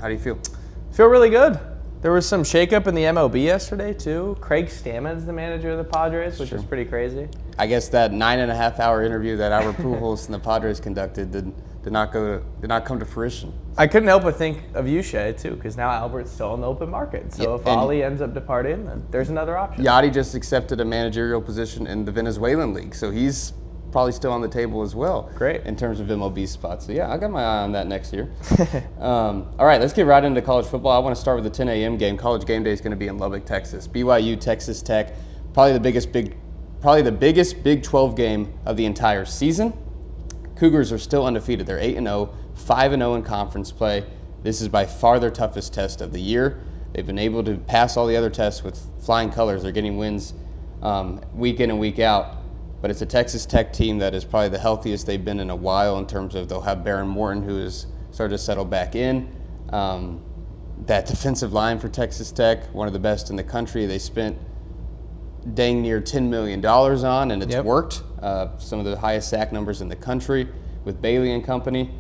How do you feel? Feel really good. There was some shakeup in the MLB yesterday too. Craig Stammen's the manager of the Padres, which is pretty crazy. I guess that 9.5-hour interview that Albert Pujols and the Padres conducted did not come to fruition. I couldn't help but think of you, Shay, too, because now Albert's still in the open market. So if Ali ends up departing, then there's another option. Yachty just accepted a managerial position in the Venezuelan league, so he's probably still on the table as well. Great. In terms of MLB spots. So yeah, I got my eye on that next year. All right, let's get right into college football. I want to start with the 10 a.m. game. College game day is going to be in Lubbock, Texas. BYU, Texas Tech, probably the biggest Big 12 game of the entire season. Cougars are still undefeated. They're 8-0, 5-0 in conference play. This is by far their toughest test of the year. They've been able to pass all the other tests with flying colors. They're getting wins week in and week out. But it's a Texas Tech team that is probably the healthiest they've been in a while in terms of they'll have Baron Morton, who has started to settle back in. That defensive line for Texas Tech, one of the best in the country. They spent dang near $10 million on, and it's worked. Some of the highest sack numbers in the country with Bailey and company.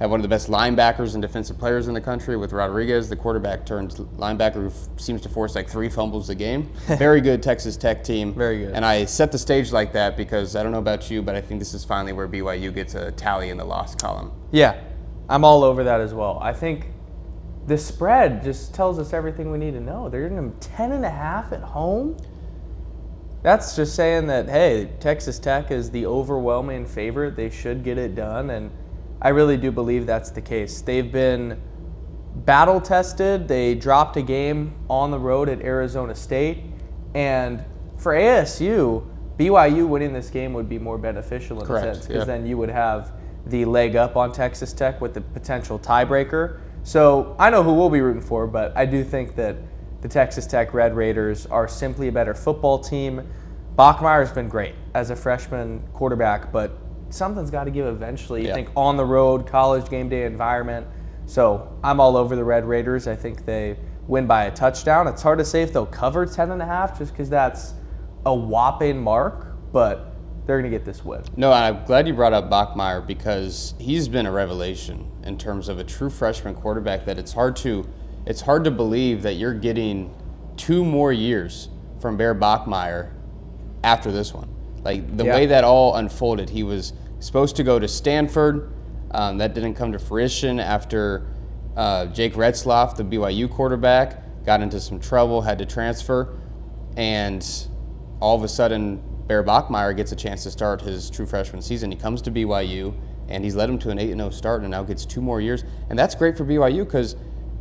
Have one of the best linebackers and defensive players in the country with Rodriguez, the quarterback turned linebacker who seems to force like 3 fumbles a game. Very good Texas Tech team. Very good. And I set the stage like that because I don't know about you, but I think this is finally where BYU gets a tally in the loss column. Yeah, I'm all over that as well. I think the spread just tells us everything we need to know. They're giving them 10.5 at home. That's just saying that, hey, Texas Tech is the overwhelming favorite. They should get it done, and I really do believe that's the case. They've been battle tested. They dropped a game on the road at Arizona State. And for ASU, BYU winning this game would be more beneficial in a sense, because then you would have the leg up on Texas Tech with the potential tiebreaker. So I know who we'll be rooting for, but I do think that the Texas Tech Red Raiders are simply a better football team. Bachmeier's been great as a freshman quarterback, but something's got to give eventually. You think on the road, college game day environment. So I'm all over the Red Raiders. I think they win by a touchdown. It's hard to say if they'll cover 10.5 just because that's a whopping mark, but they're going to get this win. No, I'm glad you brought up Bachmeier because he's been a revelation in terms of a true freshman quarterback that it's hard to believe that you're getting 2 more years from Bear Bachmeier after this one. Like the way that all unfolded, he was supposed to go to Stanford. That didn't come to fruition after Jake Retzlaff, the BYU quarterback, got into some trouble, had to transfer. And all of a sudden, Bear Bachmeier gets a chance to start his true freshman season. He comes to BYU, and he's led him to an 8-0 start and now gets 2 more years. And that's great for BYU because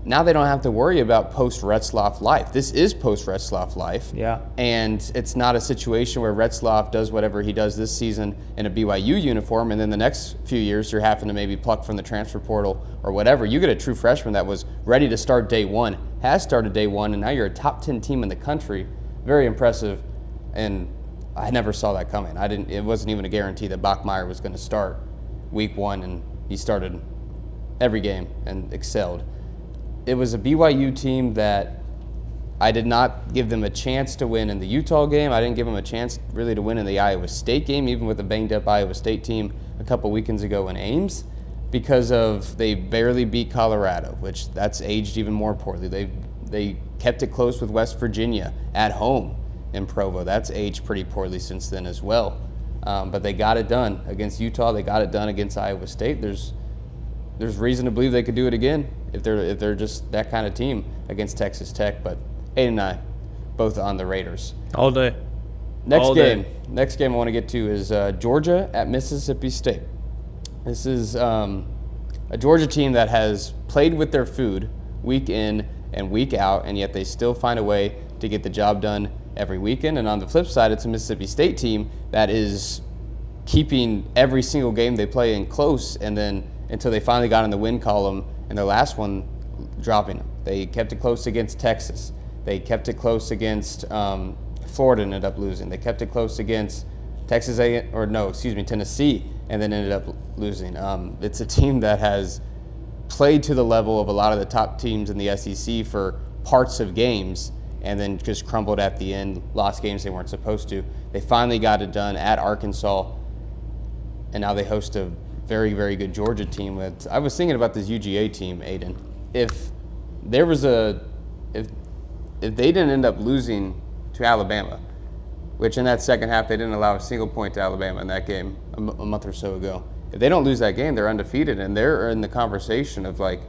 now they don't have to worry about post-Retzlaff life. This is post-Retzlaff life. Yeah. And it's not a situation where Retzlaff does whatever he does this season in a BYU uniform, and then the next few years you're having to maybe pluck from the transfer portal or whatever. You get a true freshman that was ready to start day one, has started day one, and now you're a top 10 team in the country. Very impressive, and I never saw that coming. It wasn't even a guarantee that Bachmeier was going to start week 1, and he started every game and excelled. It was a BYU team that I did not give them a chance to win in the Utah game. I didn't give them a chance really to win in the Iowa State game, even with a banged-up Iowa State team a couple weekends ago in Ames, because they barely beat Colorado, which that's aged even more poorly. They kept it close with West Virginia at home in Provo. That's aged pretty poorly since then as well. But they got it done against Utah. They got it done against Iowa State. There's reason to believe they could do it again if they're just that kind of team against Texas Tech. But Aidan and I, both on the Raiders. All day. Next game I want to get to is Georgia at Mississippi State. This is a Georgia team that has played with their food week in and week out, and yet they still find a way to get the job done every weekend. And on the flip side, it's a Mississippi State team that is keeping every single game they play in close, and then until they finally got in the win column in their last one, dropping them. They kept it close against Texas. They kept it close against Florida and ended up losing. They kept it close against Tennessee, and then ended up losing. It's a team that has played to the level of a lot of the top teams in the SEC for parts of games, and then just crumbled at the end, lost games they weren't supposed to. They finally got it done at Arkansas, and now they host a very, very good Georgia team. I was thinking about this UGA team, Aidan. if there was if they didn't end up losing to Alabama, which in that second half they didn't allow a single point to Alabama in that game a month or so ago. If they don't lose that game, they're undefeated and they're in the conversation of like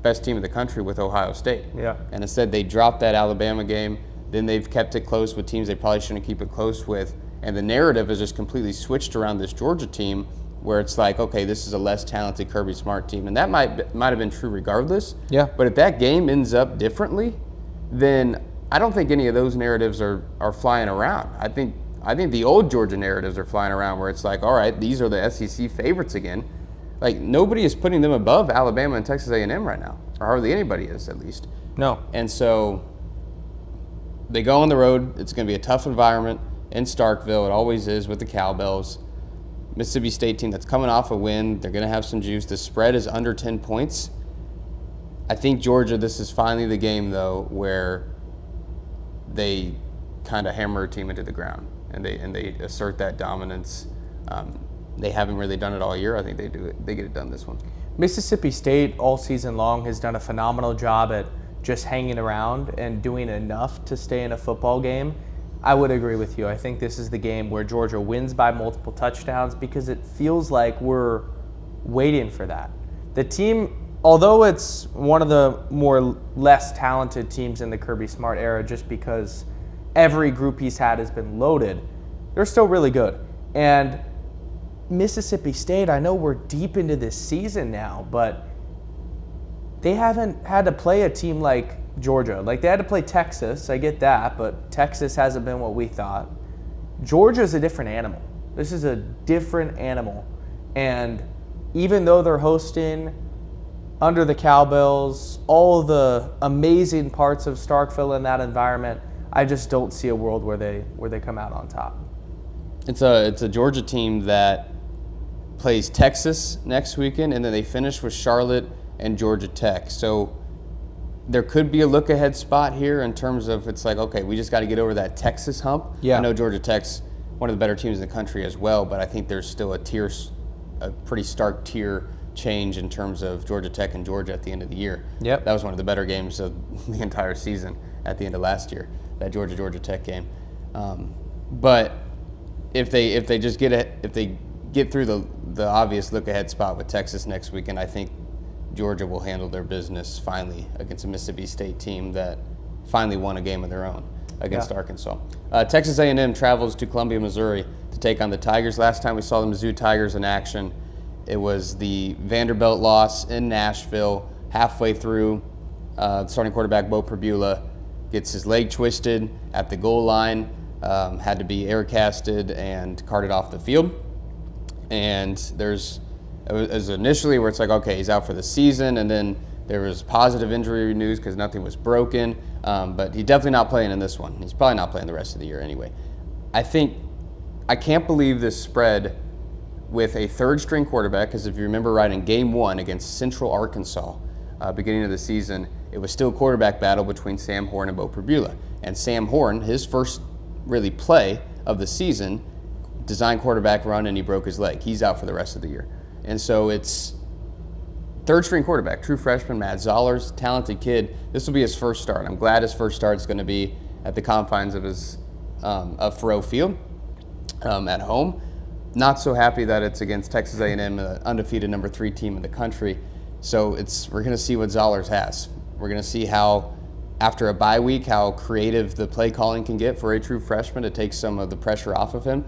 best team in the country with Ohio State. Yeah. And instead they dropped that Alabama game. Then they've kept it close with teams they probably shouldn't keep it close with. And the narrative is just completely switched around this Georgia team where it's like, okay, this is a less talented Kirby Smart team. And that might have been true regardless. Yeah. But if that game ends up differently, then I don't think any of those narratives are flying around. I think the old Georgia narratives are flying around where it's like, all right, these are the SEC favorites again. Like, nobody is putting them above Alabama and Texas A&M right now, or hardly anybody is, at least. No. And so they go on the road. It's going to be a tough environment in Starkville. It always is with the Cowbells. Mississippi State team that's coming off a win. They're going to have some juice. The spread is under 10 points. I think Georgia, this is finally the game, though, where they kind of hammer a team into the ground and they assert that dominance. They haven't really done it all year. I think they do it. They get it done this one. Mississippi State all season long has done a phenomenal job at just hanging around and doing enough to stay in a football game. I would agree with you. I think this is the game where Georgia wins by multiple touchdowns because it feels like we're waiting for that. The team, although it's one of the more less talented teams in the Kirby Smart era just because every group he's had has been loaded, they're still really good. And Mississippi State, I know we're deep into this season now, but they haven't had to play a team like Georgia. Like, they had to play Texas, I get that, but Texas hasn't been what we thought. Georgia's a different animal. This is a different animal. And even though they're hosting under the Cowbells, all the amazing parts of Starkville in that environment, I just don't see a world where they come out on top. It's a Georgia team that plays Texas next weekend, and then they finish with Charlotte and Georgia Tech. So there could be a look-ahead spot here in terms of it's like, okay, we just got to get over that Texas hump. Yeah. I know Georgia Tech's one of the better teams in the country as well, but I think there's still a pretty stark tier change in terms of Georgia Tech and Georgia at the end of the year. Yep. That was one of the better games of the entire season at the end of last year, that Georgia Tech game. But if they get through the obvious look-ahead spot with Texas next weekend, I think Georgia will handle their business finally against a Mississippi State team that finally won a game of their own against Arkansas. Texas A&M travels to Columbia, Missouri to take on the Tigers. Last time we saw the Mizzou Tigers in action, it was the Vanderbilt loss in Nashville. Halfway through, starting quarterback Bo Perbula gets his leg twisted at the goal line, had to be air-casted and carted off the field. And it was initially where it's like, okay, he's out for the season, and then there was positive injury news because nothing was broken, but he's definitely not playing in this one. He's probably not playing the rest of the year anyway. I can't believe this spread with a third-string quarterback, because if you remember right, in Game 1 against Central Arkansas, beginning of the season, it was still a quarterback battle between Sam Horn and Bo Perbula. And Sam Horn, his first really play of the season, designed quarterback run, and he broke his leg. He's out for the rest of the year. And so it's third-string quarterback, true freshman, Matt Zollers, talented kid. This will be his first start. I'm glad his first start is going to be at the confines of his of Faurot Field at home. Not so happy that it's against Texas A&M, an undefeated number 3 team in the country. So we're going to see what Zollers has. We're going to see how, after a bye week, how creative the play calling can get for a true freshman to take some of the pressure off of him.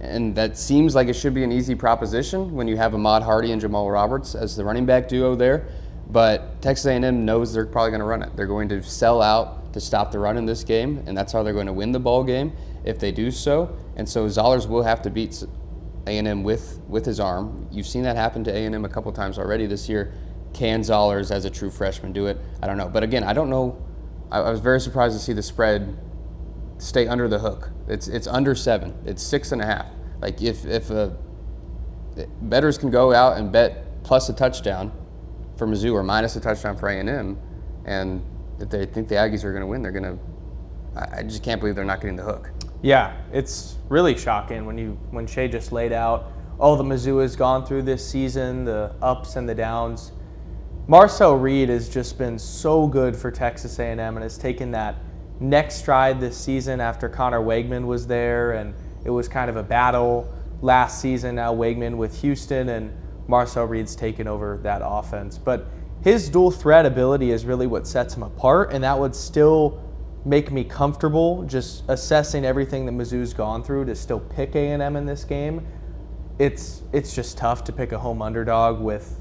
And that seems like it should be an easy proposition when you have Ahmad Hardy and Jamal Roberts as the running back duo there. But Texas A&M knows they're probably going to run it. They're going to sell out to stop the run in this game, and that's how they're going to win the ball game if they do so. And so Zollers will have to beat A&M with his arm. You've seen that happen to A&M a couple times already this year. Can Zollers, as a true freshman, do it? I don't know. But again, I don't know. I was very surprised to see the spread stay under the hook. It's under 7. It's 6.5. Like if bettors can go out and bet plus a touchdown for Mizzou or minus a touchdown for A&M, and if they think the Aggies are going to win, they're going to. I just can't believe they're not getting the hook. Yeah, it's really shocking when Shay just laid out all the Mizzou has gone through this season, the ups and the downs. Marcel Reed has just been so good for Texas A&M and has taken that next stride this season after Connor Wegman was there, and it was kind of a battle last season. Now Wegman with Houston, and Marcel Reed's taken over that offense. But his dual threat ability is really what sets him apart, and that would still make me comfortable just assessing everything that Mizzou's gone through to still pick A&M in this game. It's just tough to pick a home underdog with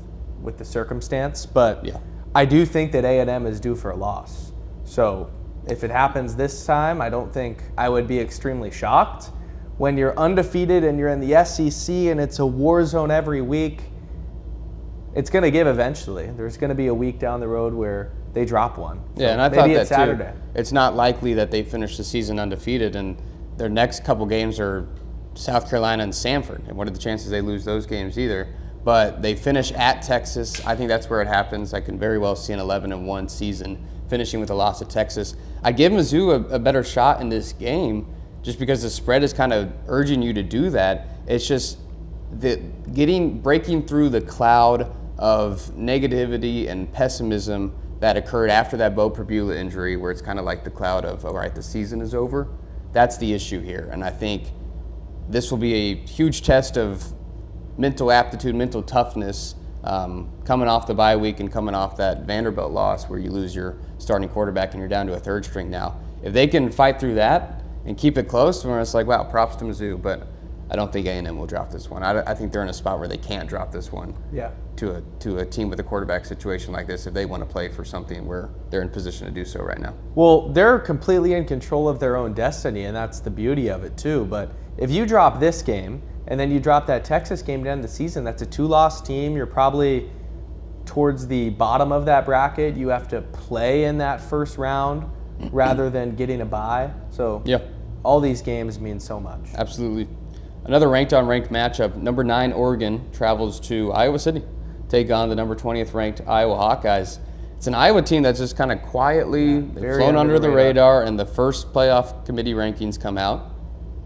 the circumstance, but Yeah. I do think that A&M is due for a loss. So if it happens this time, I don't think I would be extremely shocked. When you're undefeated and you're in the SEC and it's a war zone every week, it's going to give eventually. There's going to be a week down the road where they drop one. Yeah, So and I maybe thought that it's Saturday. too. It's not likely that they finish the season undefeated, and their next couple games are South Carolina and Samford. And what are the chances they lose those games either? But they finish at Texas. I think that's where it happens. I can very well see an 11-1 season finishing with a loss at Texas. I give Mizzou a better shot in this game just because the spread is kind of urging you to do that. It's just breaking through the cloud of negativity and pessimism that occurred after that Bo Prabula injury, where it's kind of like the cloud of, all right, the season is over. That's the issue here. And I think this will be a huge test of mental aptitude, mental toughness, coming off the bye week and coming off that Vanderbilt loss where you lose your starting quarterback and you're down to a third string now. If they can fight through that and keep it close, then it's like, wow, props to Mizzou. But I don't think A&M will drop this one. I think they're in a spot where they can't drop this one to a team with a quarterback situation like this if they want to play for something where they're in position to do so right now. Well, they're completely in control of their own destiny, and that's the beauty of it too. But if you drop this game and then you drop that Texas game to end the season, that's a 2-loss team. You're probably towards the bottom of that bracket. You have to play in that first round rather than getting a bye. So Yeah. all these games mean so much. Absolutely. Another ranked-on-ranked matchup. Number 9 Oregon travels to Iowa City, take on the number 20th ranked Iowa Hawkeyes. It's an Iowa team that's just kind of quietly they've flown under the radar, and the first playoff committee rankings come out,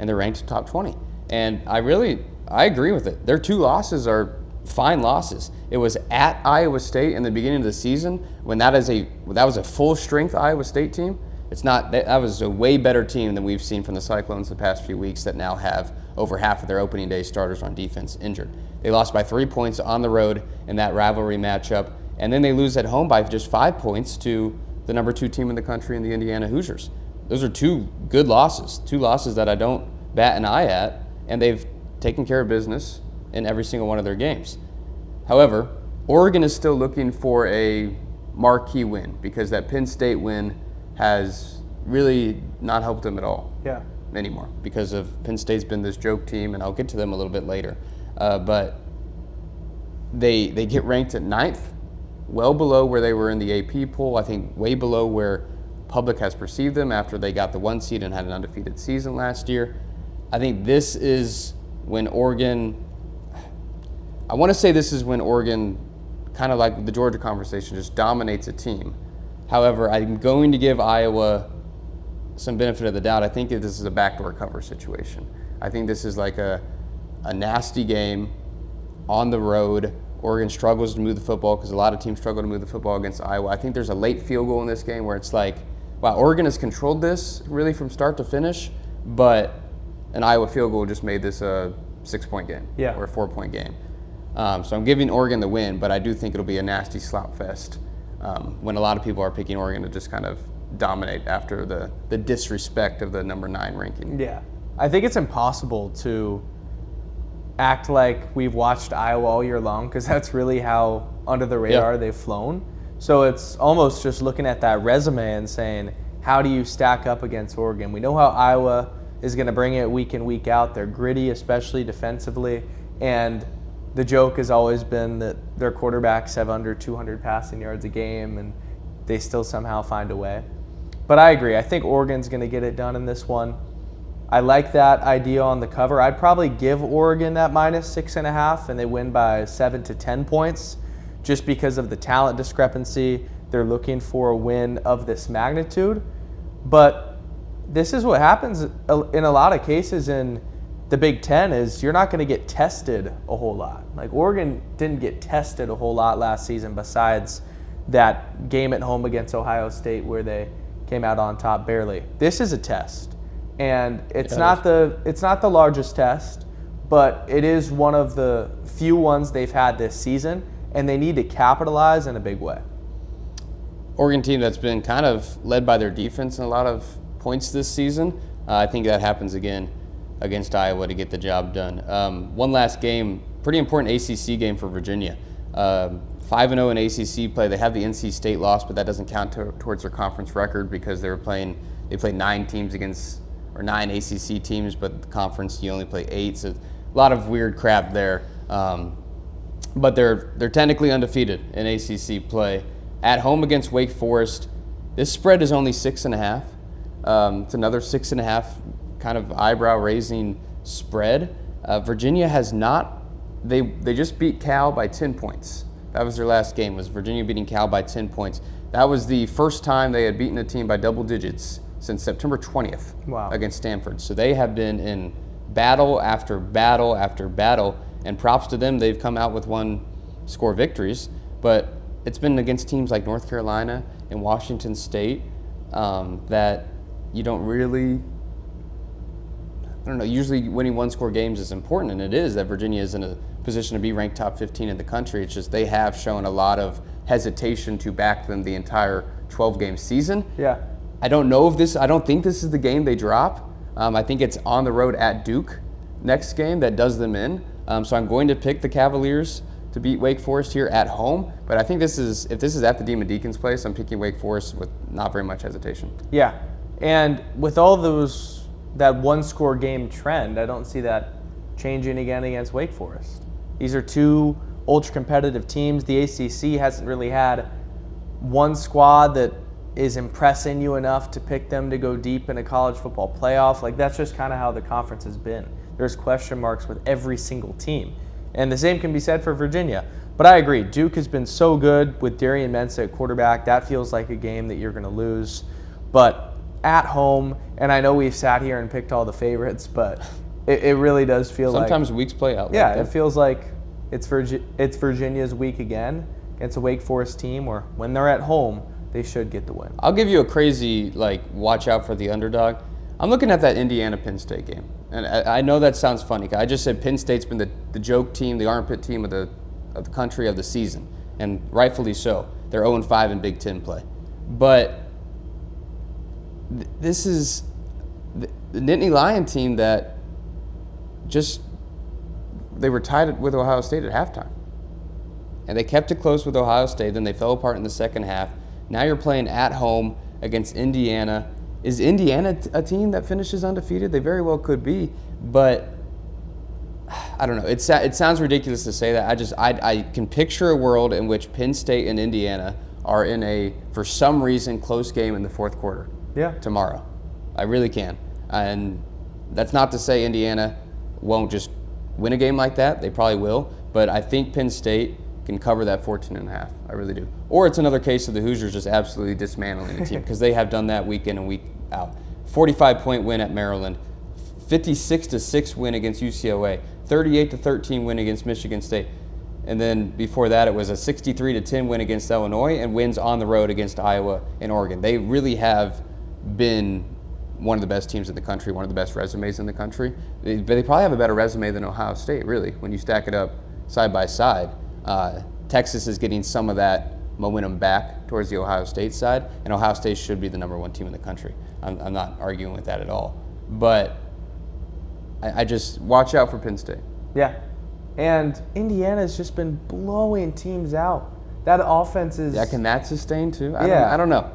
and they're ranked top 20. And I agree with it. Their 2 losses are fine losses. It was at Iowa State in the beginning of the season when that was a full-strength Iowa State team. It's not that was a way better team than we've seen from the Cyclones the past few weeks that now have over half of their opening day starters on defense injured. They lost by 3 points on the road in that rivalry matchup, and then they lose at home by just 5 points to the number 2 team in the country in the Indiana Hoosiers. Those are 2 good losses, 2 losses that I don't bat an eye at, and they've taken care of business in every single one of their games. However, Oregon is still looking for a marquee win because that Penn State win has really not helped them at all anymore because of Penn State's been this joke team, and I'll get to them a little bit later. But they get ranked at 9th, well below where they were in the AP poll. I think way below where public has perceived them after they got the 1 seed and had an undefeated season last year. I think this is when Oregon, I want to say this is when Oregon, kind of like the Georgia conversation, just dominates a team. However, I'm going to give Iowa some benefit of the doubt. I think that this is a backdoor cover situation. I think this is like a nasty game on the road. Oregon struggles to move the football because a lot of teams struggle to move the football against Iowa. I think there's a late field goal in this game where it's like, wow, Oregon has controlled this really from start to finish, but an Iowa field goal just made this a 6-point game or a 4-point game. So I'm giving Oregon the win, but I do think it'll be a nasty slop fest when a lot of people are picking Oregon to just kind of dominate after the disrespect of the number 9 ranking. Yeah. I think it's impossible to act like we've watched Iowa all year long because that's really how under the radar they've flown. So it's almost just looking at that resume and saying, how do you stack up against Oregon? We know how Iowa is going to bring it week in, week out. They're gritty, especially defensively. And the joke has always been that their quarterbacks have under 200 passing yards a game, and they still somehow find a way. But I agree. I think Oregon's going to get it done in this one. I like that idea on the cover. I'd probably give Oregon that -6.5, and they win by 7 to 10 points just because of the talent discrepancy. They're looking for a win of this magnitude. But this is what happens in a lot of cases in the Big Ten is you're not going to get tested a whole lot. Like Oregon didn't get tested a whole lot last season besides that game at home against Ohio State where they came out on top barely. This is a test, and it's not the largest test, but it is one of the few ones they've had this season, and they need to capitalize in a big way. Oregon team that's been kind of led by their defense in a lot of points this season. I think that happens again against Iowa to get the job done. One last game, pretty important ACC game for Virginia. 5-0 in ACC play. They have the NC State loss, but that doesn't count towards their conference record because they played 9 teams against, or 9 ACC teams, but the conference you only play 8. So a lot of weird crap there. But they're technically undefeated in ACC play. At home against Wake Forest, this spread is only 6.5. It's another 6.5 kind of eyebrow-raising spread. Virginia has not. They just beat Cal by 10 points. That was their last game, was Virginia beating Cal by 10 points. That was the first time they had beaten a team by double digits since September 20th against Stanford. So they have been in battle after battle after battle, and props to them, they've come out with one-score victories. But it's been against teams like North Carolina and Washington State that you don't really, I don't know, usually winning one-score games is important, and it is that Virginia is in a position to be ranked top 15 in the country. It's just they have shown a lot of hesitation to back them the entire 12-game season. Yeah. I don't think this is the game they drop. I think it's on the road at Duke next game that does them in. So I'm going to pick the Cavaliers to beat Wake Forest here at home. But I think if this is at the Demon Deacons place, I'm picking Wake Forest with not very much hesitation. Yeah. And with all that one-score game trend, I don't see that changing again against Wake Forest. These are 2 ultra-competitive teams. The ACC hasn't really had one squad that is impressing you enough to pick them to go deep in a college football playoff. Like, that's just kind of how the conference has been. There's question marks with every single team. And the same can be said for Virginia. But I agree, Duke has been so good with Darian Mensah at quarterback. That feels like a game that you're going to lose. But at home, and I know we've sat here and picked all the favorites, but it really does feel sometimes weeks play out. Yeah, it feels like it's Virginia's week again against a Wake Forest team where when they're at home, they should get the win. I'll give you a crazy, watch out for the underdog. I'm looking at that Indiana-Penn State game. And I know that sounds funny. I just said Penn State's been the joke team, the armpit team of the country of the season, and rightfully so. They're 0-5 in Big Ten play. But this is the Nittany Lion team that they were tied with Ohio State at halftime. And they kept it close with Ohio State, then they fell apart in the second half. Now you're playing at home against Indiana. Is Indiana a team that finishes undefeated? They very well could be, but I don't know. It sounds ridiculous to say that. I can picture a world in which Penn State and Indiana are in a, for some reason, close game in the fourth quarter. Yeah. Tomorrow. I really can. And that's not to say Indiana won't just win a game like that. They probably will. But I think Penn State can cover that 14.5. I really do. Or it's another case of the Hoosiers just absolutely dismantling the team because they have done that week in and week out. 45-point win at Maryland, 56-6 win against UCLA, 38-13 win against Michigan State. And then before that, it was a 63-10 win against Illinois and wins on the road against Iowa and Oregon. They really have been one of the best teams in the country, one of the best resumes in the country. But they probably have a better resume than Ohio State, really, when you stack it up side by side. Texas is getting some of that momentum back towards the Ohio State side, and Ohio State should be the #1 team in the country. I'm not arguing with that at all. But I just watch out for Penn State. Yeah. And Indiana's just been blowing teams out. That offense is... Yeah, can that sustain too? I don't know.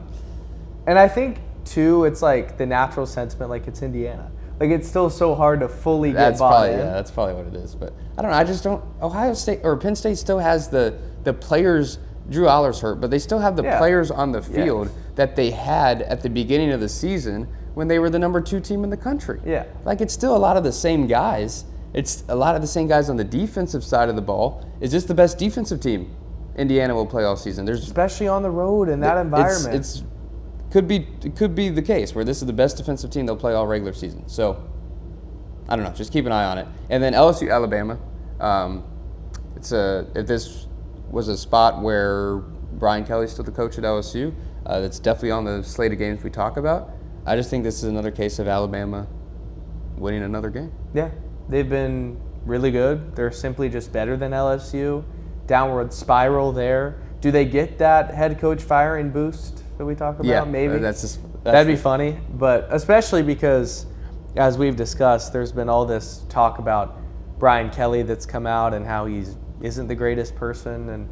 And I think, too, it's like the natural sentiment, like it's Indiana. Like it's still so hard to fully get bought in. Yeah, that's probably what it is. But I don't know. I just don't... Ohio State or Penn State still has the players... Drew Aller's hurt, but they still have the players on the field that they had at the beginning of the season when they were the #2 team in the country. Yeah. Like it's still a lot of the same guys. It's a lot of the same guys on the defensive side of the ball. Is this the best defensive team Indiana will play all season? Especially on the road in that environment. It could be the case where this is the best defensive team they'll play all regular season. So I don't know. Just keep an eye on it. And then LSU Alabama. If this was a spot where Brian Kelly's still the coach at LSU. That's definitely on the slate of games we talk about. I just think this is another case of Alabama winning another game. Yeah, they've been really good. They're simply just better than LSU. Downward spiral there. Do they get that head coach firing boost that we talk about? Yeah, maybe. That'd be funny, but especially because, as we've discussed, there's been all this talk about Brian Kelly that's come out and how he isn't the greatest person, and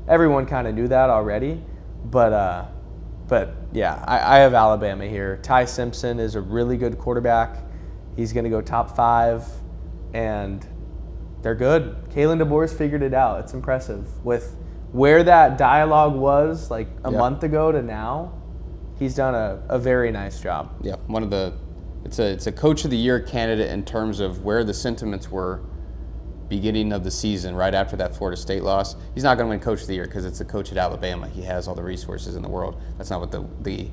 everyone kind of knew that already. But yeah, I have Alabama here. Ty Simpson is a really good quarterback. He's going to go top 5, and they're good. Kalen DeBoer's figured it out. It's impressive. With where that dialogue was like a month ago to now, he's done a very nice job. Yeah, it's a coach of the year candidate in terms of where the sentiments were beginning of the season, right after that Florida State loss. He's not going to win coach of the year because it's a coach at Alabama. He has all the resources in the world. That's not what the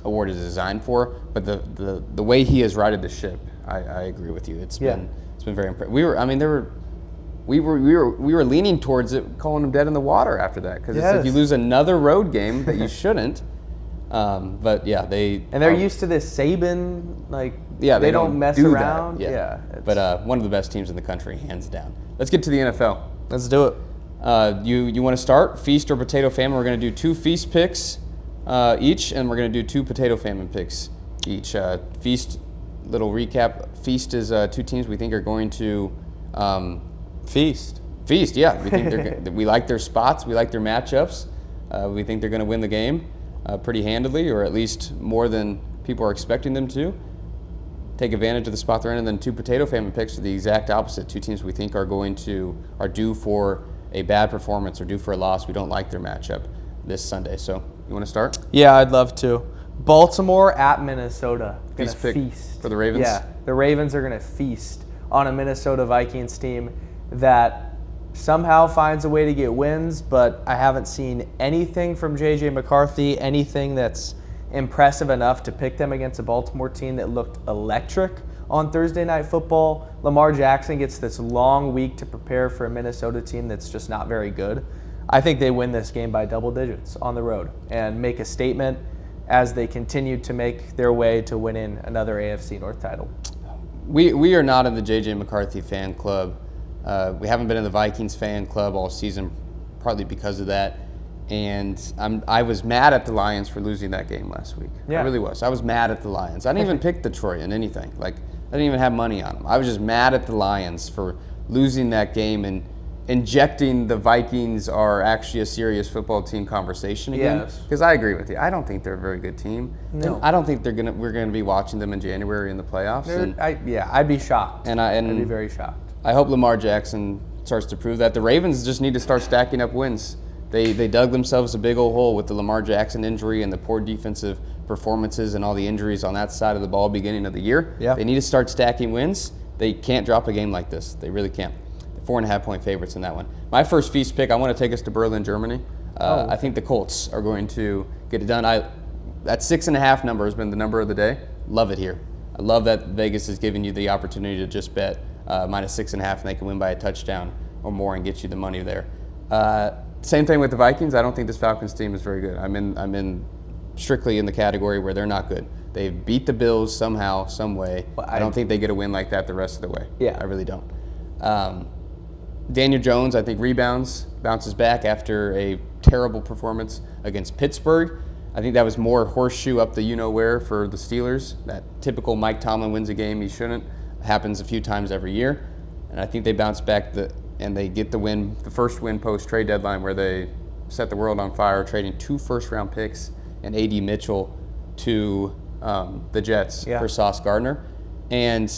award is designed for. But the way he has righted the ship, I agree with you. It's been very impressive. We were leaning towards it, calling him dead in the water after that, because it's like you lose another road game that you shouldn't. But yeah, they're used to this Saban, they don't mess do around. That. But one of the best teams in the country, hands down. Let's get to the NFL. Let's do it. You want to start feast or potato famine? We're going to do 2 feast picks each, and we're going to do 2 potato famine picks each. Feast, little recap. Feast is 2 teams we think are going to feast. Yeah, we think we like their spots. We like their matchups. We think they're going to win the game pretty handily, or at least more than people are expecting them to. Take advantage of the spot they're in. And then 2 potato famine picks are the exact opposite. 2 teams we think are due for a bad performance or due for a loss. We don't like their matchup this Sunday. So you want to start? Yeah, I'd love to. Baltimore at Minnesota. Feast for the Ravens? Yeah, the Ravens are going to feast on a Minnesota Vikings team that somehow finds a way to get wins, but I haven't seen anything from J.J. McCarthy, anything that's impressive enough to pick them against a Baltimore team that looked electric on Thursday Night Football. Lamar Jackson gets this long week to prepare for a Minnesota team that's just not very good. I think they win this game by double digits on the road and make a statement as they continue to make their way to winning another AFC North title. We are not in the J.J. McCarthy fan club. We haven't been in the Vikings fan club all season, partly because of that. And I was mad at the Lions for losing that game last week. Yeah. I really was. I was mad at the Lions. I didn't even pick Detroit in anything. I didn't even have money on them. I was just mad at the Lions for losing that game and injecting the Vikings are actually a serious football team conversation again. Yes. Because I agree with you. I don't think they're a very good team. No. And I don't think we're gonna be watching them in January in the playoffs. I'd be shocked. I'd be very shocked. I hope Lamar Jackson starts to prove that. The Ravens just need to start stacking up wins. They dug themselves a big old hole with the Lamar Jackson injury and the poor defensive performances and all the injuries on that side of the ball beginning of the year. Yeah. They need to start stacking wins. They can't drop a game like this. They really can't. 4.5-point favorites in that one. My first feast pick, I want to take us to Berlin, Germany. I think the Colts are going to get it done. That 6.5 number has been the number of the day. Love it here. I love that Vegas is giving you the opportunity to just bet minus 6.5 and they can win by a touchdown or more and get you the money there. Same thing with the Vikings. I don't think this Falcons team is very good. I'm in strictly in the category where they're not good. They beat the Bills somehow, some way. I don't think they get a win like that the rest of the way. Yeah. I really don't. Daniel Jones, I think, bounces back after a terrible performance against Pittsburgh. I think that was more horseshoe up the you-know-where for the Steelers. That typical Mike Tomlin wins a game he shouldn't. Happens a few times every year. And I think they bounce back and they get the win, the first win post-trade deadline where they set the world on fire, trading 2 first-round picks and A.D. Mitchell to the Jets for Sauce Gardner. And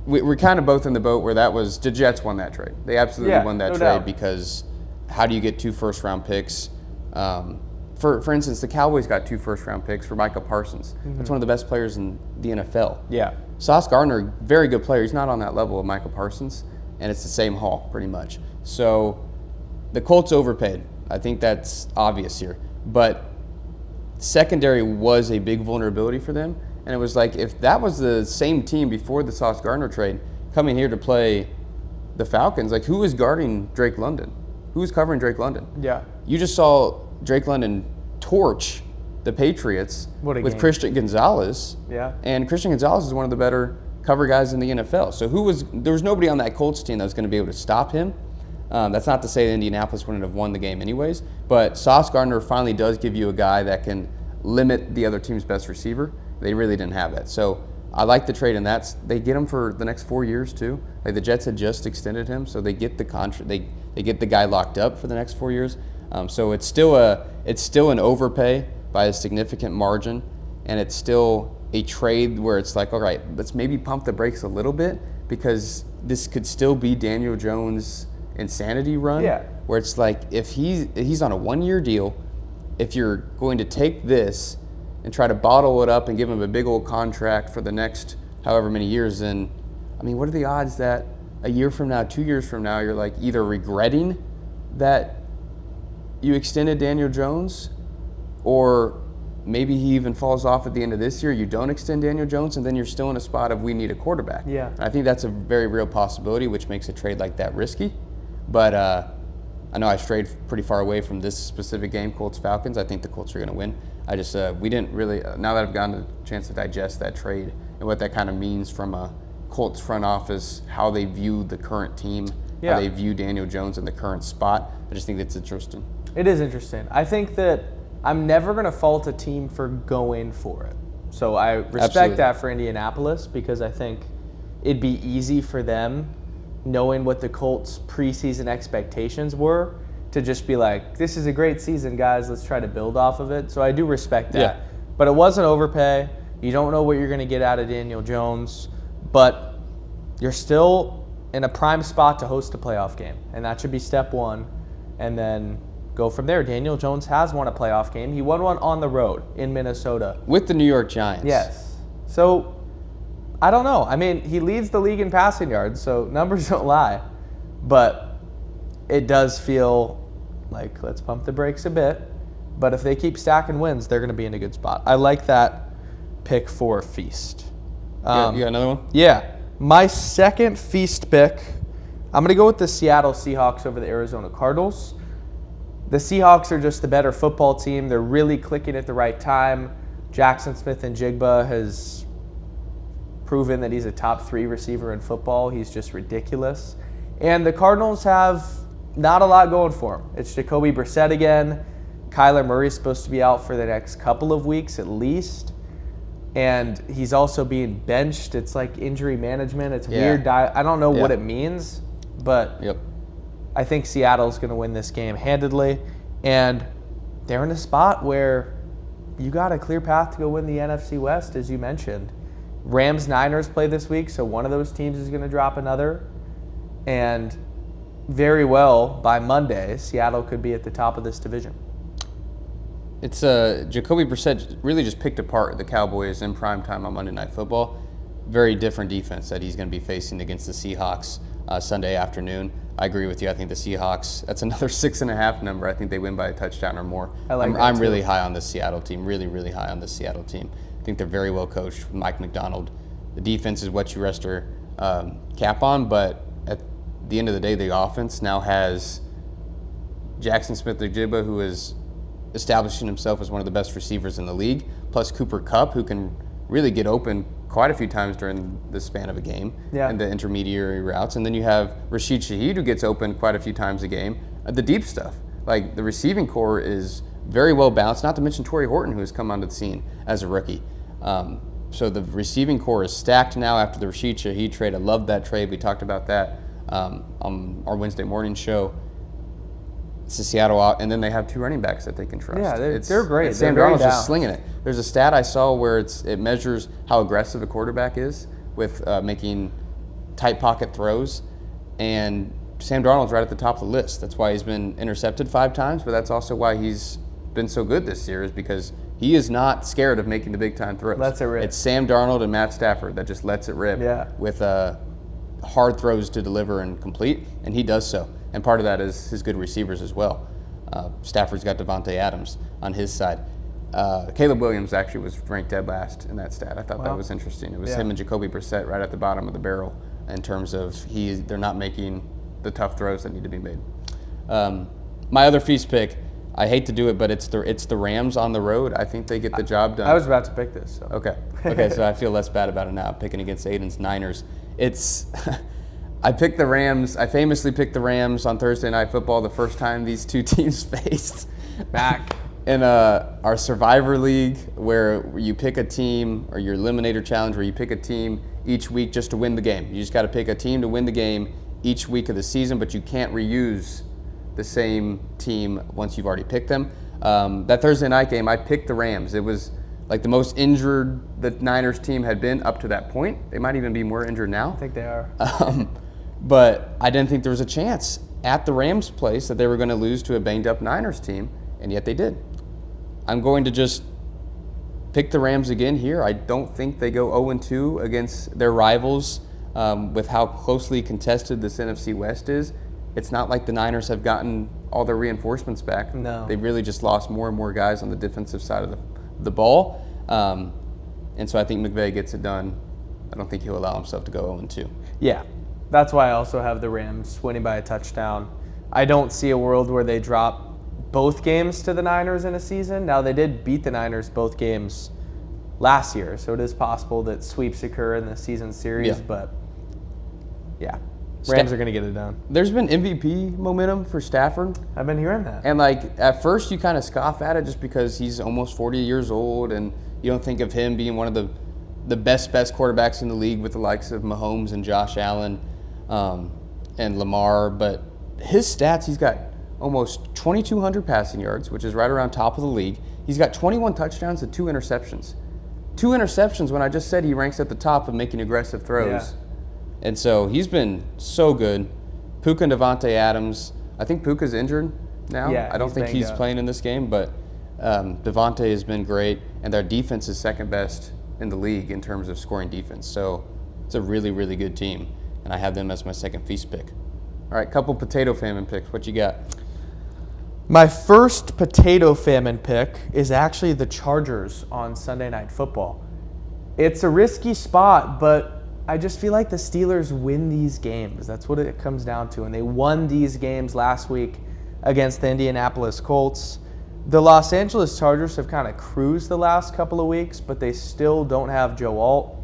we're kind of both in the boat where the Jets won that trade. They absolutely won that trade because how do you get 2 first-round picks? For instance, the Cowboys got 2 first-round picks for Micah Parsons. Mm-hmm. That's one of the best players in the NFL. Yeah. Sauce Gardner, very good player. He's not on that level of Micah Parsons, and it's the same haul pretty much. So the Colts overpaid. I think that's obvious here. But secondary was a big vulnerability for them. And it was like if that was the same team before the Sauce Gardner trade coming here to play the Falcons, like who was guarding Drake London? Who was covering Drake London? Yeah. you just saw Drake London torch the Patriots What a with game. Christian Gonzalez. Yeah. And Christian Gonzalez is one of the better cover guys in the NFL. So there was nobody on that Colts team that was going to be able to stop him. That's not to say that Indianapolis wouldn't have won the game anyways, but Sauce Gardner finally does give you a guy that can limit the other team's best receiver. They really didn't have that. So I like the trade, and they get him for the next 4 years too. Like the Jets had just extended him, so they get the contract. They get the guy locked up for the next 4 years. So it's still an overpay by a significant margin, and it's still a trade where it's like, all right, let's maybe pump the brakes a little bit because this could still be Daniel Jones' insanity run. Yeah. Where it's like if he's on a 1-year deal, if you're going to take this and try to bottle it up and give him a big old contract for the next however many years, then I mean, what are the odds that a year from now, 2 years from now, you're like either regretting that you extended Daniel Jones, or maybe he even falls off at the end of this year, you don't extend Daniel Jones, and then you're still in a spot of we need a quarterback. Yeah. I think that's a very real possibility, which makes a trade like that risky. But I know I strayed pretty far away from this specific game, Colts-Falcons. I think the Colts are going to win. I just, we didn't really, now that I've gotten a chance to digest that trade and what that kind of means from a Colts front office, how they view the current team, how they view Daniel Jones in the current spot, I just think that's interesting. It is interesting. I think that I'm never going to fault a team for going for it. So I respect that for Indianapolis because I think it'd be easy for them, knowing what the Colts' preseason expectations were, to just be like, this is a great season, guys. Let's try to build off of it. So I do respect that. Yeah. But it was an overpay. You don't know what you're going to get out of Daniel Jones, but you're still in a prime spot to host a playoff game, and that should be step one, and then go from there. Daniel Jones has won a playoff game. He won one on the road in Minnesota. With the New York Giants. Yes. So, I don't know. I mean, he leads the league in passing yards, so numbers don't lie. But it does feel like let's pump the brakes a bit. But if they keep stacking wins, they're going to be in a good spot. I like that pick for Feast. You got another one? Yeah. My second Feast pick, I'm going to go with the Seattle Seahawks over the Arizona Cardinals. The Seahawks are just the better football team. They're really clicking at the right time. Jackson Smith-Njigba has proven that he's a top 3 receiver in football. He's just ridiculous. And the Cardinals have not a lot going for them. It's Jacoby Brissett again. Kyler Murray's supposed to be out for the next couple of weeks at least. And he's also being benched. It's like injury management. It's weird. I don't know what it means, but I think Seattle's going to win this game handedly. And they're in a spot where you got a clear path to go win the NFC West, as you mentioned. Rams-Niners play this week, so one of those teams is going to drop another. And very well, by Monday, Seattle could be at the top of this division. It's Jacoby Brissett really just picked apart the Cowboys in primetime on Monday Night Football. Very different defense that he's going to be facing against the Seahawks Sunday afternoon. I agree with you. I think the Seahawks, that's another 6.5 number. I think they win by a touchdown or more. I'm really high on this Seattle team, really, really high on this Seattle team. I think they're very well coached with Mike McDonald. The defense is what you rest your cap on, but at the end of the day, the offense now has Jackson Smith-Njigba, who is establishing himself as one of the best receivers in the league, plus Cooper Kupp, who can really get open quite a few times during the span of a game and the intermediary routes. And then you have Rashid Shaheed, who gets open quite a few times a game. The deep stuff, like the receiving core is very well balanced, not to mention Torrey Horton, who has come onto the scene as a rookie. So the receiving core is stacked now after the Rashid Shaheed trade. I love that trade. We talked about that on our Wednesday morning show. It's the Seattle, and then they have 2 running backs that they can trust. Yeah, they're great. Sam Darnold's just slinging it. There's a stat I saw where it measures how aggressive a quarterback is with making tight pocket throws, and Sam Darnold's right at the top of the list. That's why he's been intercepted 5 times, but that's also why he's been so good this year, is because he is not scared of making the big time throws. Lets it rip. It's Sam Darnold and Matt Stafford that just lets it rip with hard throws to deliver and complete, and he does so. And part of that is his good receivers as well. Stafford's got Devontae Adams on his side. Caleb Williams actually was ranked dead last in that stat. I thought that was interesting. It was him and Jacoby Brissett right at the bottom of the barrel in terms of they're not making the tough throws that need to be made. My other Feast pick, I hate to do it, but it's the Rams on the road. I think they get the job done. I was about to pick this. So. Okay, so I feel less bad about it now, picking against Aidan's Niners. I picked the Rams. I famously picked the Rams on Thursday Night Football the first time these two teams faced. Back. In our Survivor League, where you pick a team, or your Eliminator Challenge, where you pick a team each week just to win the game. You just got to pick a team to win the game each week of the season, but you can't reuse the same team once you've already picked them. That Thursday night game, I picked the Rams. It was like the most injured the Niners team had been up to that point. They might even be more injured now. I think they are. But I didn't think there was a chance at the Rams' place that they were going to lose to a banged-up Niners team, and yet they did. I'm going to just pick the Rams again here. I don't think they go 0-2 against their rivals with how closely contested this NFC West is. It's not like the Niners have gotten all their reinforcements back. No. They've really just lost more and more guys on the defensive side of the ball. And so I think McVay gets it done. I don't think he'll allow himself to go 0-2. Yeah, that's why I also have the Rams winning by a touchdown. I don't see a world where they drop both games to the Niners in a season. Now, they did beat the Niners both games last year, so it is possible that sweeps occur in the season series, but yeah, Rams are going to get it done. There's been MVP momentum for Stafford. I've been hearing that. And like at first you kind of scoff at it just because he's almost 40 years old and you don't think of him being one of the best quarterbacks in the league with the likes of Mahomes and Josh Allen and Lamar. But his stats, he's got almost 2,200 passing yards, which is right around top of the league. He's got 21 touchdowns and 2 interceptions. 2 interceptions when I just said he ranks at the top of making aggressive throws. Yeah. And so he's been so good. Puka and Devontae Adams. I think Puka's injured now. Yeah, I don't think he's playing in this game, but Devontae has been great, and their defense is second best in the league in terms of scoring defense. So it's a really, really good team, and I have them as my second feast pick. All right, couple Potato Famine picks. What you got? My first Potato Famine pick is actually the Chargers on Sunday Night Football. It's a risky spot, but I just feel like the Steelers win these games. That's what it comes down to. And they won these games last week against the Indianapolis Colts. The Los Angeles Chargers have kind of cruised the last couple of weeks, but they still don't have Joe Alt.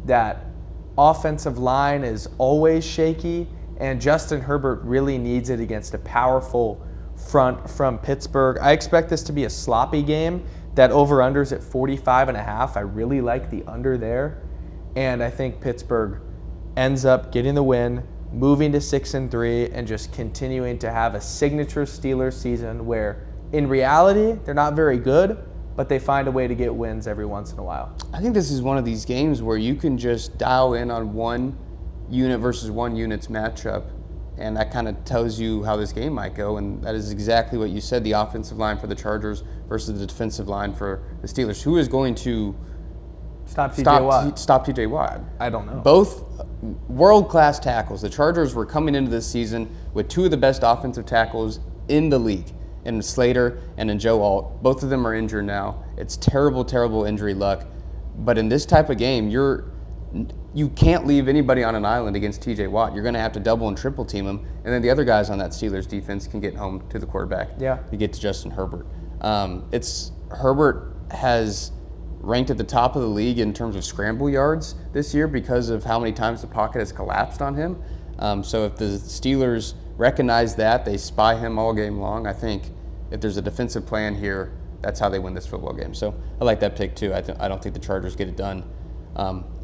That offensive line is always shaky, and Justin Herbert really needs it against a powerful front from Pittsburgh. I expect this to be a sloppy game. That over-under's at 45.5. I really like the under there. And I think Pittsburgh ends up getting the win, moving to 6-3, and just continuing to have a signature Steelers season where, in reality, they're not very good, but they find a way to get wins every once in a while. I think this is one of these games where you can just dial in on one unit versus one unit's matchup, and that kind of tells you how this game might go, and that is exactly what you said, the offensive line for the Chargers versus the defensive line for the Steelers. Who is going to Stop TJ Watt? I don't know. Both world-class tackles. The Chargers were coming into this season with 2 of the best offensive tackles in the league, in Slater and in Joe Alt. Both of them are injured now. It's terrible, terrible injury luck. But in this type of game, you can't leave anybody on an island against TJ Watt. You're going to have to double and triple team him, and then the other guys on that Steelers defense can get home to the quarterback. Yeah. You get to Justin Herbert. Herbert has ranked at the top of the league in terms of scramble yards this year because of how many times the pocket has collapsed on him. So if the Steelers recognize that, they spy him all game long. I think if there's a defensive plan here, that's how they win this football game. So I like that pick too. I don't think the Chargers get it done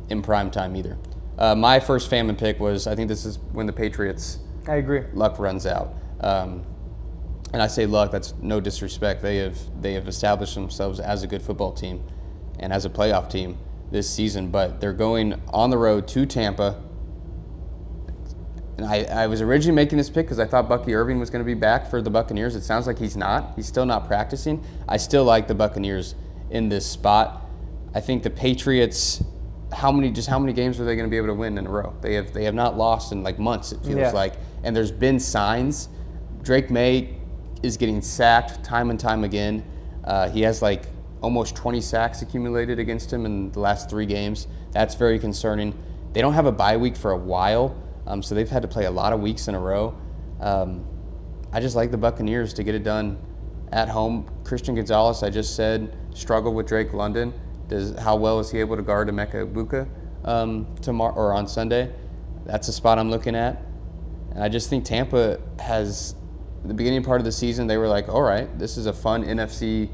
in prime time either. My first famine pick was, I think this is when the Patriots' I agree. luck runs out. And I say luck, that's no disrespect. They have established themselves as a good football team and as a playoff team this season, but they're going on the road to Tampa. And I was originally making this pick because I thought Bucky Irving was going to be back for the Buccaneers. It sounds like he's not. He's still not practicing. I still like the Buccaneers in this spot. I think the Patriots, how many games are they going to be able to win in a row? They have not lost in like months, it feels like. And there's been signs. Drake May is getting sacked time and time again. He has like almost 20 sacks accumulated against him in the last 3 games. That's very concerning. They don't have a bye week for a while, so they've had to play a lot of weeks in a row. I just like the Buccaneers to get it done at home. Christian Gonzalez, I just said, struggled with Drake London. How well is he able to guard Emeka Egbuka tomorrow or on Sunday? That's a spot I'm looking at. And I just think Tampa has, the beginning part of the season, they were like, all right, this is a fun NFC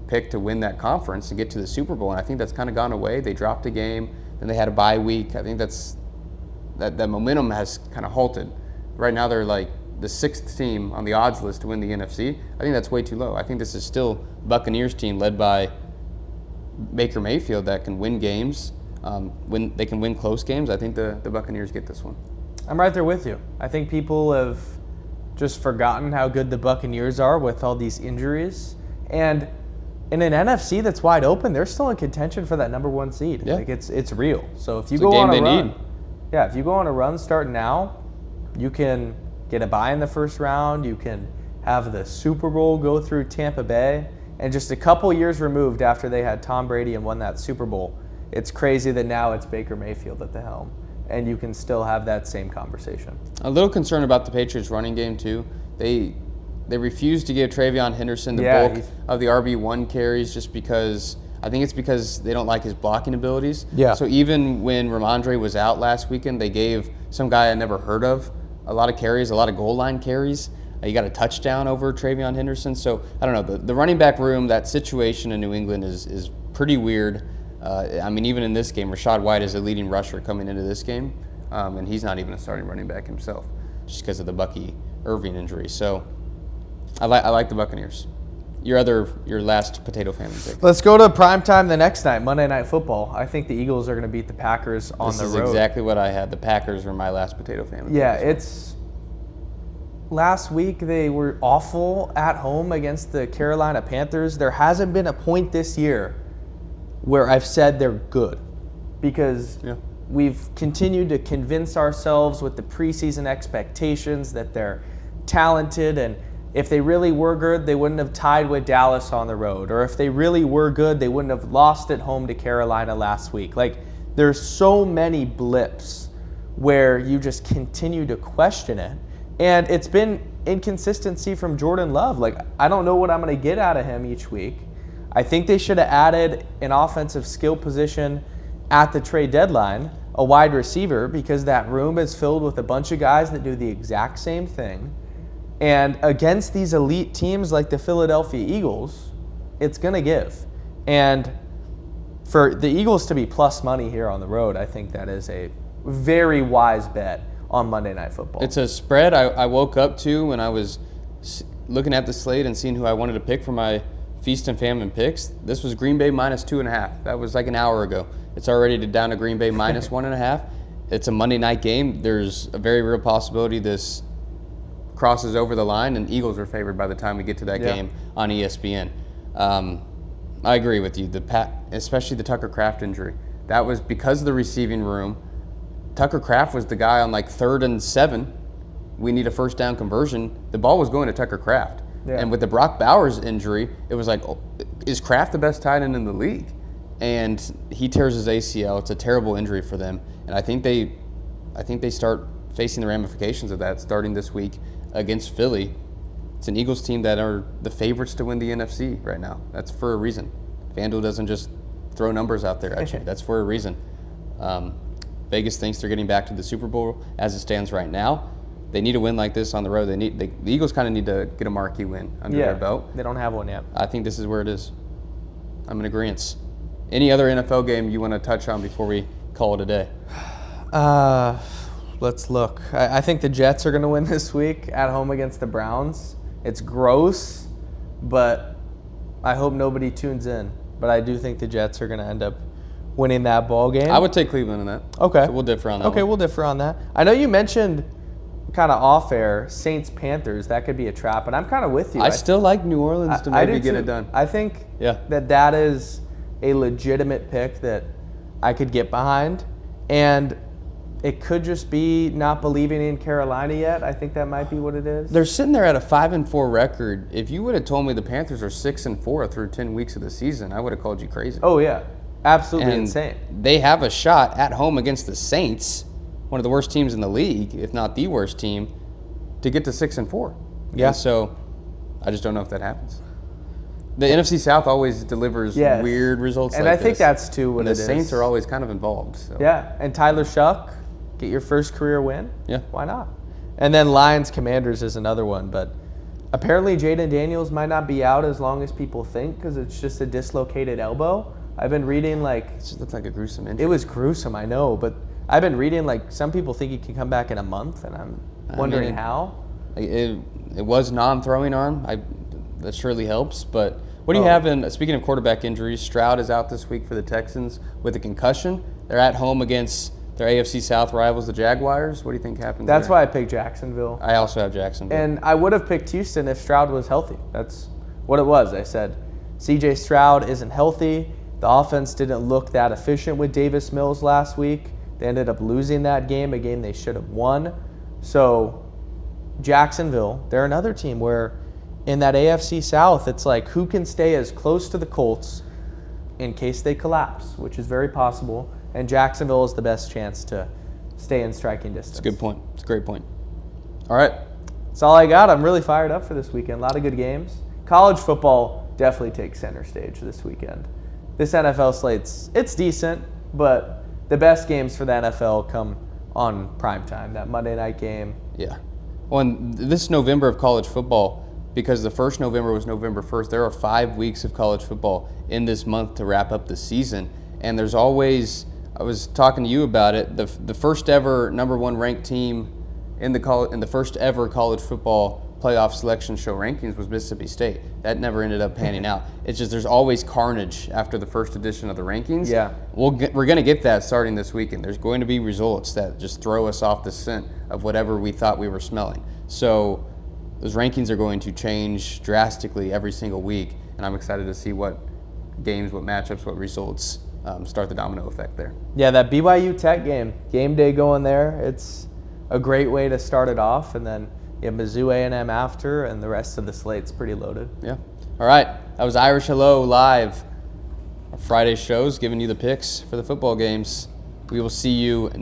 pick to win that conference and get to the Super Bowl. And I think that's kind of gone away. They dropped a game, then they had a bye week. I think that momentum has kind of halted. Right now they're like the 6th team on the odds list to win the NFC. I think that's way too low. I think this is still Buccaneers team led by Baker Mayfield that can win games. When they can win close games, I think the Buccaneers get this one. I'm right there with you. I think people have just forgotten how good the Buccaneers are with all these injuries. And in an NFC that's wide open, they're still in contention for that number 1 seed. Yeah. Like it's real. So if you It's go a game on a they run, need. yeah, if you go on a run starting now, you can get a bye in the first round. You can have the Super Bowl go through Tampa Bay. And just a couple years removed after they had Tom Brady and won that Super Bowl, it's crazy that now it's Baker Mayfield at the helm. And you can still have that same conversation. A little concerned about the Patriots running game too. They refuse to give Travion Henderson the bulk of the RB1 carries just because I think it's because they don't like his blocking abilities. Yeah. So even when Ramondre was out last weekend, they gave some guy I never heard of a lot of carries, a lot of goal line carries. You got a touchdown over Travion Henderson. So I don't know. The running back room, that situation in New England is pretty weird. I mean, even in this game, Rachaad White is a leading rusher coming into this game, and he's not even a starting running back himself just because of the Bucky Irving injury. So I like the Buccaneers. Your last Potato Famine pick. Let's go to primetime the next night, Monday Night Football. I think the Eagles are going to beat the Packers on the road. This is exactly what I had. The Packers were my last Potato Famine Yeah, pick. it's last week they were awful at home against the Carolina Panthers. There hasn't been a point this year where I've said they're good because we've continued to convince ourselves with the preseason expectations that they're talented, and if they really were good, they wouldn't have tied with Dallas on the road, or if they really were good, they wouldn't have lost at home to Carolina last week. Like, there's so many blips where you just continue to question it, and it's been inconsistency from Jordan Love. Like, I don't know what I'm going to get out of him each week. I think they should have added an offensive skill position at the trade deadline, a wide receiver, because that room is filled with a bunch of guys that do the exact same thing. And against these elite teams like the Philadelphia Eagles, it's going to give. And for the Eagles to be plus money here on the road, I think that is a very wise bet on Monday Night Football. It's a spread I woke up to when I was looking at the slate and seeing who I wanted to pick for my Feast and Famine picks. This was Green Bay minus 2.5. That was like an hour ago. It's already down to Green Bay minus 1.5. It's a Monday night game. There's a very real possibility this crosses over the line, and Eagles are favored by the time we get to that game on ESPN. I agree with you. Especially the Tucker Kraft injury. That was because of the receiving room. Tucker Kraft was the guy on like 3rd and 7. We need a first down conversion. The ball was going to Tucker Kraft. Yeah. And with the Brock Bowers injury, it was like, is Kraft the best tight end in the league? And he tears his ACL. It's a terrible injury for them. And I think they start facing the ramifications of that starting this week against Philly. It's an Eagles team that are the favorites to win the NFC right now. That's for a reason. FanDuel doesn't just throw numbers out there at you. That's for a reason. Vegas thinks they're getting back to the Super Bowl as it stands right now. They need a win like this on the road. The Eagles kind of need to get a marquee win under their belt. They don't have one yet. I think this is where it is. I'm in agreement. Any other NFL game you want to touch on before we call it a day? Let's look. I think the Jets are going to win this week at home against the Browns. It's gross, but I hope nobody tunes in. But I do think the Jets are going to end up winning that ball game. I would take Cleveland in that. Okay. So we'll differ on that. Okay, we'll differ on that. I know you mentioned kind of off air Saints-Panthers. That could be a trap, and I'm kind of with you. I still like New Orleans to maybe get it done. I think that is a legitimate pick that I could get behind, and it could just be not believing in Carolina yet. I think that might be what it is. They're sitting there at a 5-4 record. If you would have told me the Panthers are 6-4 through 10 weeks of the season, I would have called you crazy. Oh yeah, absolutely insane. They have a shot at home against the Saints, one of the worst teams in the league, if not the worst team, to get to 6-4. Yeah. And so I just don't know if that happens. The NFC South always delivers Yes. weird results And like I think this. that's too what And it the is. Saints are always kind of involved. So. Yeah, and Tyler Shuck, get your first career win. Yeah. Why not? And then Lions Commanders is another one, but apparently Jaden Daniels might not be out as long as people think because it's just a dislocated elbow. I've been reading It just looked like a gruesome injury. it was gruesome, I know, but I've been reading some people think he can come back in a month, and I'm wondering how. It was non-throwing arm. That surely helps. But what do you have in? Speaking of quarterback injuries, Stroud is out this week for the Texans with a concussion. They're at home against their AFC South rivals, the Jaguars. What do you think happens? That's there? why I picked Jacksonville. I also have Jacksonville. And I would have picked Houston if Stroud was healthy. That's what it was. I said, CJ Stroud isn't healthy. The offense didn't look that efficient with Davis Mills last week. They ended up losing that game, a game they should have won. So Jacksonville, they're another team where in that AFC South, it's like who can stay as close to the Colts in case they collapse, which is very possible. And Jacksonville is the best chance to stay in striking distance. It's a good point. It's a great point. All right. That's all I got. I'm really fired up for this weekend. A lot of good games. College football definitely takes center stage this weekend. This NFL slate's it's decent, but the best games for the NFL come on primetime, that Monday night game. Yeah. Well, and this November of college football, because the first November was November 1st, there are 5 weeks of college football in this month to wrap up the season. And there's always, I was talking to you about it, the first ever number one ranked team in the first ever college football playoff selection show rankings was Mississippi State. That never ended up panning out. It's just there's always carnage after the first edition of the rankings. Yeah. We're going to get that starting this weekend. There's going to be results that just throw us off the scent of whatever we thought we were smelling. So those rankings are going to change drastically every single week, and I'm excited to see what games, what matchups, what results start the domino effect there. Yeah, that BYU Tech game day going there, it's a great way to start it off, and then you have Mizzou A&M after, and the rest of the slate's pretty loaded. Yeah. All right. That was Irish Hello live. Our Friday shows giving you the picks for the football games. We will see you